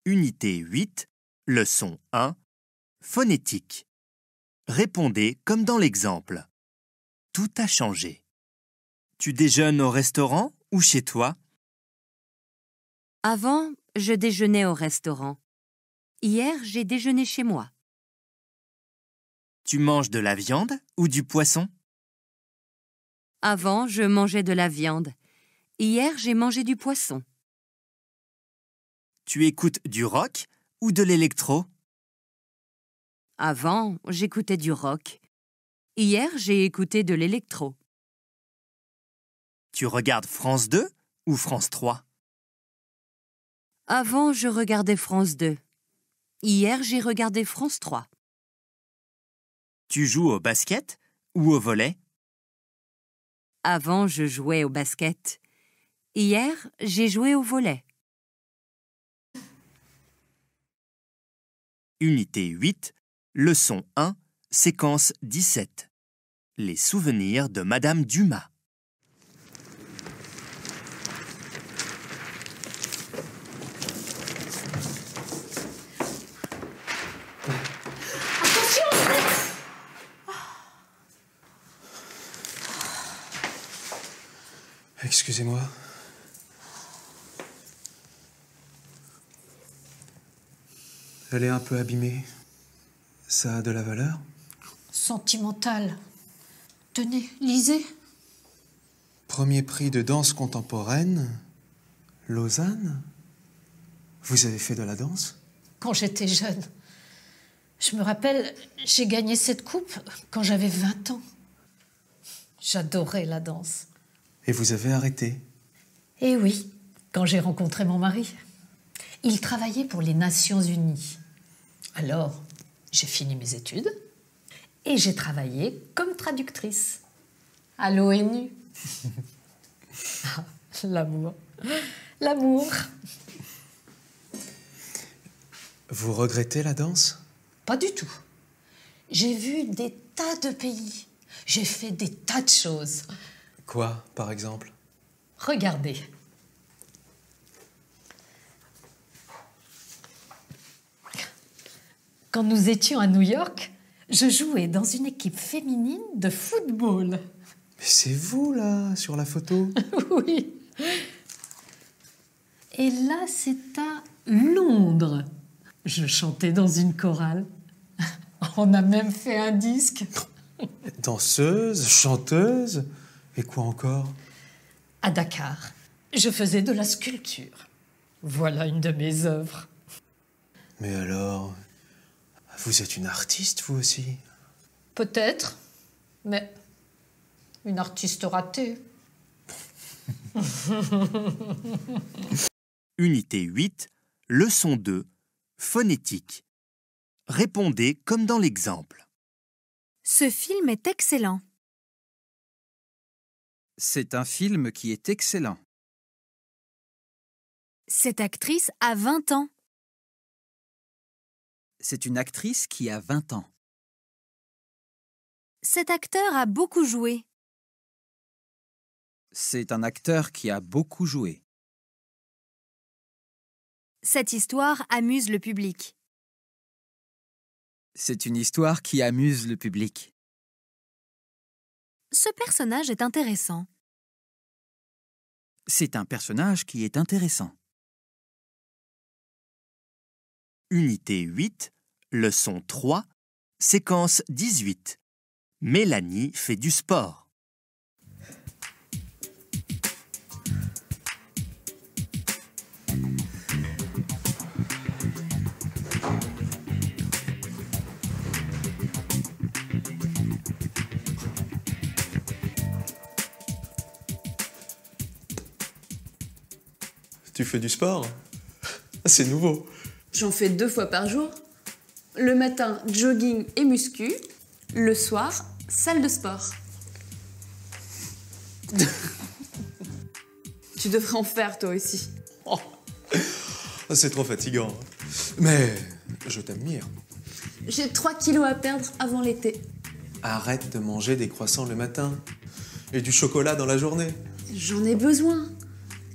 Unité 8, leçon 1, phonétique. Répondez comme dans l'exemple. Tout a changé. Tu déjeunes au restaurant ou chez toi? Avant, je déjeunais au restaurant. Hier, j'ai déjeuné chez moi. Tu manges de la viande ou du poisson? Avant, je mangeais de la viande. Hier, j'ai mangé du poisson. Tu écoutes du rock ou de l'électro? Avant, j'écoutais du rock. Hier, j'ai écouté de l'électro. Tu regardes France 2 ou France 3? Avant, je regardais France 2. Hier, j'ai regardé France 3. Tu joues au basket ou au volley? Avant, je jouais au basket. Hier, j'ai joué au volley. Unité 8, leçon 1, séquence 17. Les souvenirs de Madame Dumas. Excusez-moi. Elle est un peu abîmée. Ça a de la valeur? Sentimentale. Tenez, lisez. Premier prix de danse contemporaine, Lausanne. Vous avez fait de la danse? Quand j'étais jeune. Je me rappelle, j'ai gagné cette coupe quand j'avais 20 ans. J'adorais la danse. Et vous avez arrêté? Eh oui, quand j'ai rencontré mon mari. Il travaillait pour les Nations Unies. Alors, j'ai fini mes études et j'ai travaillé comme traductrice à l'ONU. Ah, l'amour. L'amour. Vous regrettez la danse? Pas du tout. J'ai vu des tas de pays. J'ai fait des tas de choses. Quoi, par exemple? Regardez. Quand nous étions à New York, je jouais dans une équipe féminine de football. Mais c'est vous, là, sur la photo? Oui. Et là, c'est à Londres. Je chantais dans une chorale. On a même fait un disque. Danseuse, chanteuse, et quoi encore? À Dakar, je faisais de la sculpture. Voilà une de mes œuvres. Mais alors, vous êtes une artiste, vous aussi? Peut-être, mais une artiste ratée. Unité 8, leçon 2, phonétique. Répondez comme dans l'exemple. Ce film est excellent. C'est un film qui est excellent. Cette actrice a 20 ans. C'est une actrice qui a 20 ans. Cet acteur a beaucoup joué. C'est un acteur qui a beaucoup joué. Cette histoire amuse le public. C'est une histoire qui amuse le public. Ce personnage est intéressant. C'est un personnage qui est intéressant. Unité 8, leçon 3, séquence 18. Mélanie fait du sport. Tu fais du sport? C'est nouveau. J'en fais 2 fois par jour. Le matin, jogging et muscu. Le soir, salle de sport. Tu devrais en faire, toi aussi. Oh, c'est trop fatigant. Mais je t'admire. J'ai 3 kilos à perdre avant l'été. Arrête de manger des croissants le matin et du chocolat dans la journée. J'en ai besoin.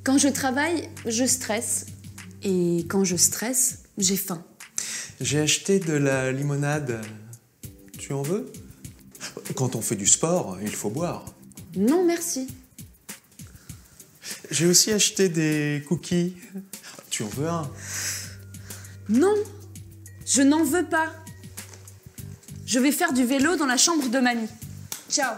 Quand je travaille, je stresse. Et quand je stresse, j'ai faim. J'ai acheté de la limonade. Tu en veux? Quand on fait du sport, il faut boire. Non, merci. J'ai aussi acheté des cookies. Tu en veux un? Non, je n'en veux pas. Je vais faire du vélo dans la chambre de mamie. Ciao.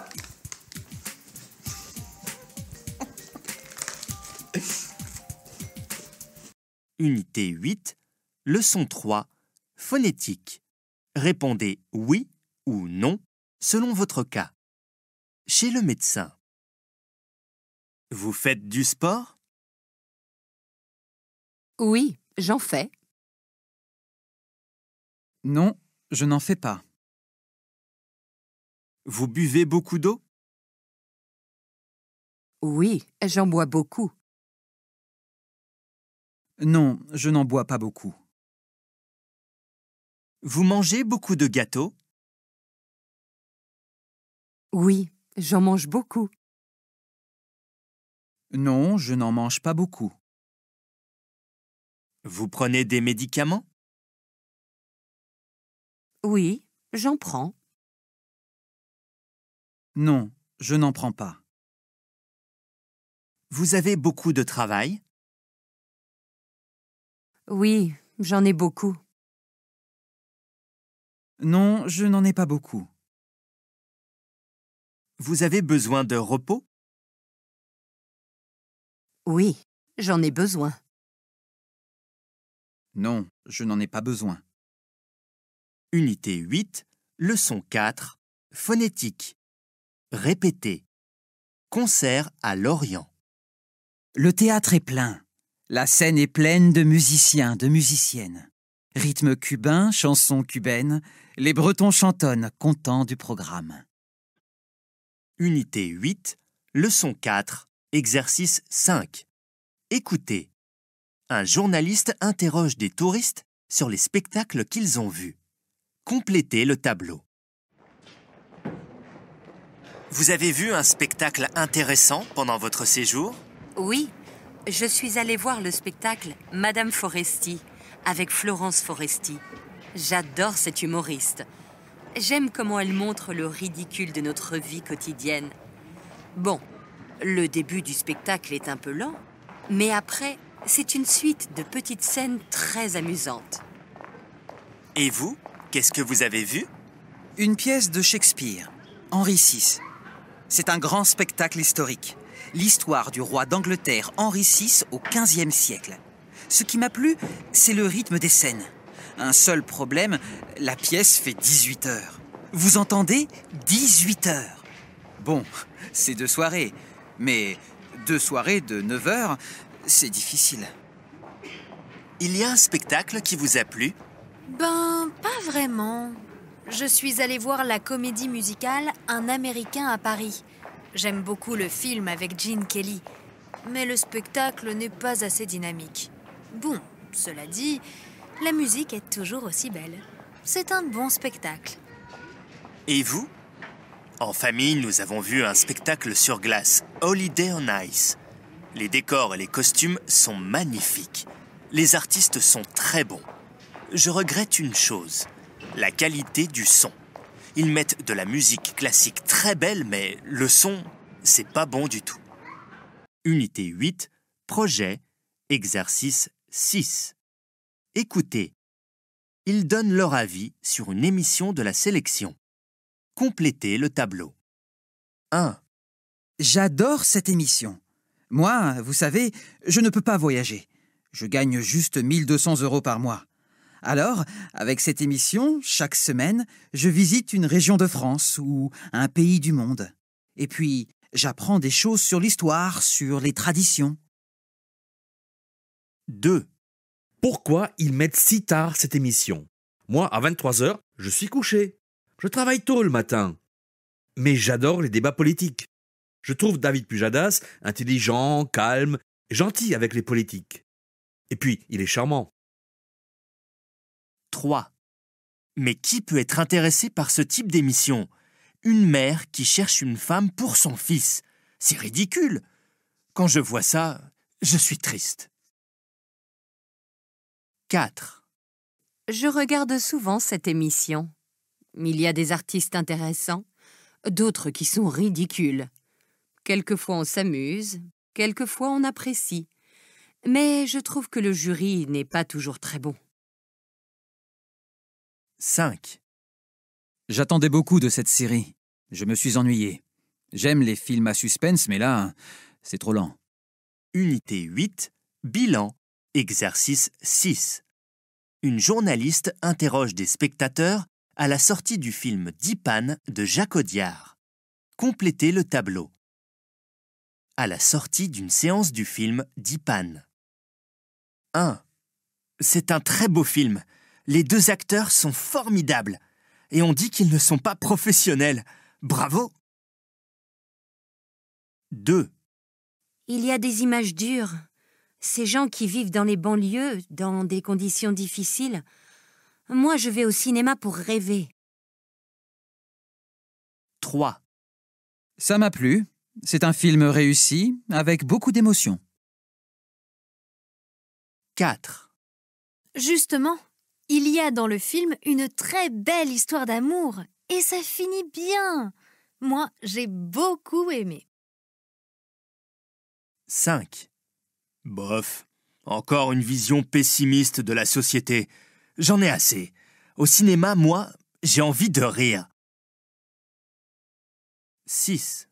Unité 8, leçon 3, phonétique. Répondez oui ou non selon votre cas. Chez le médecin. Vous faites du sport? Oui, j'en fais. Non, je n'en fais pas. Vous buvez beaucoup d'eau? Oui, j'en bois beaucoup. Non, je n'en bois pas beaucoup. Vous mangez beaucoup de gâteaux? Oui, j'en mange beaucoup. Non, je n'en mange pas beaucoup. Vous prenez des médicaments? Oui, j'en prends. Non, je n'en prends pas. Vous avez beaucoup de travail? Oui, j'en ai beaucoup. Non, je n'en ai pas beaucoup. Vous avez besoin de repos? Oui, j'en ai besoin. Non, je n'en ai pas besoin. Unité 8, leçon 4, phonétique. Répétez. Concert à Lorient. Le théâtre est plein. La scène est pleine de musiciens, de musiciennes. Rythme cubain, chansons cubaines, les Bretons chantonnent, contents du programme. Unité 8, leçon 4, exercice 5. Écoutez. Un journaliste interroge des touristes sur les spectacles qu'ils ont vus. Complétez le tableau. Vous avez vu un spectacle intéressant pendant votre séjour? Oui, je suis allée voir le spectacle Madame Foresti avec Florence Foresti. J'adore cette humoriste. J'aime comment elle montre le ridicule de notre vie quotidienne. Bon, le début du spectacle est un peu lent, mais après, c'est une suite de petites scènes très amusantes. Et vous, qu'est-ce que vous avez vu? Une pièce de Shakespeare, Henri VI. C'est un grand spectacle historique. L'histoire du roi d'Angleterre Henri VI au XVe siècle. Ce qui m'a plu, c'est le rythme des scènes. Un seul problème, la pièce fait 18 heures. Vous entendez? 18 heures. Bon, c'est 2 soirées. Mais 2 soirées de 9 heures, c'est difficile. Il y a un spectacle qui vous a plu? Ben, pas vraiment. Je suis allée voir la comédie musicale Un Américain à Paris. J'aime beaucoup le film avec Gene Kelly, mais le spectacle n'est pas assez dynamique. Bon, cela dit, la musique est toujours aussi belle. C'est un bon spectacle. Et vous? En famille, nous avons vu un spectacle sur glace, Holiday on Ice. Les décors et les costumes sont magnifiques. Les artistes sont très bons. Je regrette une chose, la qualité du son. Ils mettent de la musique classique très belle, mais le son, c'est pas bon du tout. Unité 8, projet, exercice 6. Écoutez. Ils donnent leur avis sur une émission de la sélection. Complétez le tableau. 1. J'adore cette émission. Moi, vous savez, je ne peux pas voyager. Je gagne juste 1 200 € par mois. Alors, avec cette émission, chaque semaine, je visite une région de France ou un pays du monde. Et puis, j'apprends des choses sur l'histoire, sur les traditions. 2. Pourquoi ils mettent si tard cette émission? Moi, à 23 heures, je suis couché. Je travaille tôt le matin. Mais j'adore les débats politiques. Je trouve David Pujadas intelligent, calme, et gentil avec les politiques. Et puis, il est charmant. 3. Mais qui peut être intéressé par ce type d'émission? Une mère qui cherche une femme pour son fils. C'est ridicule. Quand je vois ça, je suis triste. 4, Je regarde souvent cette émission. Il y a des artistes intéressants, d'autres qui sont ridicules. Quelquefois on s'amuse, quelquefois on apprécie. Mais je trouve que le jury n'est pas toujours très bon. 5, J'attendais beaucoup de cette série. Je me suis ennuyé. J'aime les films à suspense, mais là, c'est trop lent. Unité 8, bilan, exercice 6. Une journaliste interroge des spectateurs à la sortie du film Dipan de Jacques Audiard. Complétez le tableau. À la sortie d'une séance du film Dipan. 1. C'est un très beau film. Les deux acteurs sont formidables. Et on dit qu'ils ne sont pas professionnels. Bravo! 2. Il y a des images dures. Ces gens qui vivent dans les banlieues, dans des conditions difficiles. Moi, je vais au cinéma pour rêver. 3. Ça m'a plu. C'est un film réussi, avec beaucoup d'émotion. 4. Justement, il y a dans le film une très belle histoire d'amour et ça finit bien. Moi, j'ai beaucoup aimé. 5. Bof, encore une vision pessimiste de la société. J'en ai assez. Au cinéma, moi, j'ai envie de rire. 6.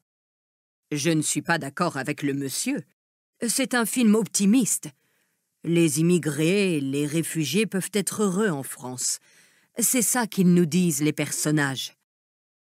Je ne suis pas d'accord avec le monsieur. C'est un film optimiste. Les immigrés, les réfugiés peuvent être heureux en France. C'est ça qu'ils nous disent, les personnages.